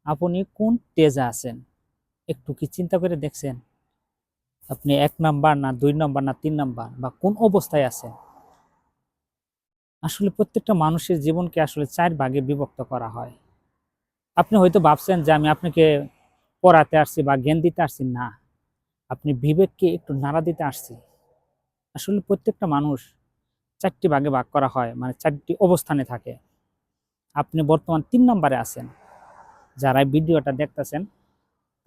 আপনি কোন স্টেজে আছেন একটু কি চিন্তা করে দেখছেন? আপনি ১ নাম্বার না ২ নাম্বার না ৩ নাম্বার বা কোন অবস্থায় আছেন? আসলে প্রত্যেকটা মানুষের জীবনকে আসলে ৪ ভাগে বিভক্ত করা হয়। আপনি হয়তো ভাবছেন যে আমি আপনাকে পড়াতে আসছি বা জ্ঞান দিতে আসছি, না। আপনি বিবেককে একটু নাড়া দিতে আসছি। আসলে প্রত্যেকটা মানুষ ৪ টি ভাগে ভাগ করা হয়, মানে ৪ টি অবস্থানে থাকে। আপনি বর্তমান ৩ নাম্বারে আছেন। যারা এই ভিডিওটা দেখতেছেন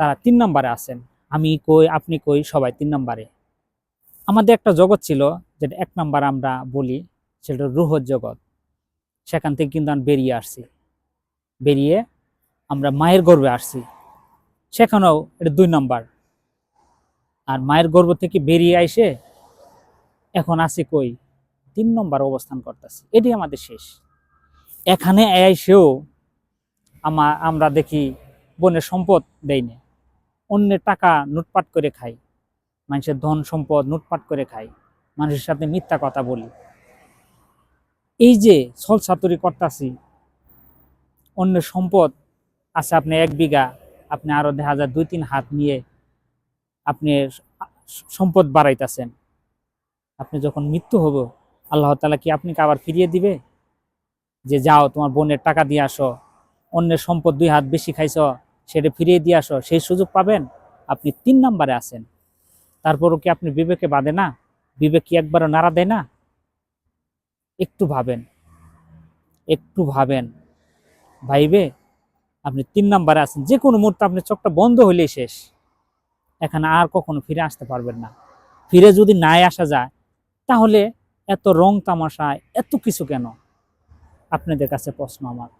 তারা ৩ নাম্বারে আছেন। আমি কই, আপনি কই, সবাই ৩ নাম্বারে। আমাদের একটা জগৎ ছিল যেটা ১ নাম্বার আমরা বলি, সেটা রুহর জগৎ। সেখান থেকে কিন্তু আমি বেরিয়ে আসছি। বেরিয়ে আমরা মায়ের গর্ভে আসছি। সেখানেও এটা ২ নাম্বার। আর মায়ের গর্ভ থেকে বেরিয়ে আইসে এখন আছি কই? ৩ নম্বর অবস্থান করতেছি। এটাই আমাদের শেষ। এখানে আইসেও আমরা দেখি বনের সম্পদ দেই না। অন্যের টাকা লুটপাট করে খাই। মানুষের ধন সম্পদ লুটপাট করে খাই। মানুষের সাথে মিথ্যা কথা বলি। এই যে ছলচাতুরি করতাছি, অন্যের সম্পদ আছে আপনি ১ বিঘা, আপনি আরো দেখা যায় ২-৩ হাত নিয়ে আপনি সম্পদ বাড়াইতেছেন। আপনি যখন মৃত্যু হবো, আল্লাহ তাআলা কি আপনাকে আবার ফিরিয়ে দিবে? যে যাও তোমার বোনের টাকা দিয়ে আসো, অন্যের সম্পদ ২ হাত বেশি খাইছ, সেটা ফিরিয়ে দিয়ে আসো, সেই সুযোগ পাবেন? আপনি ৩ নাম্বারে আছেন। তারপরও কি আপনি বিবেকে বাঁধে না? বিবেক কি একবারও নাড়া দেয় না? একটু ভাবেন, একটু ভাবেন। ভাইবে আপনি ৩ নাম্বারে আছেন। যে কোনো মুহূর্তে আপনার চোখটা বন্ধ হইলেই শেষ। এখানে আর কখনো ফিরে আসতে পারবেন না। ফিরে যদি নাই আসা যায়, তাহলে এত রং তামাশা, এত কিছু কেন? আপনাদের কাছে প্রশ্ন আমার।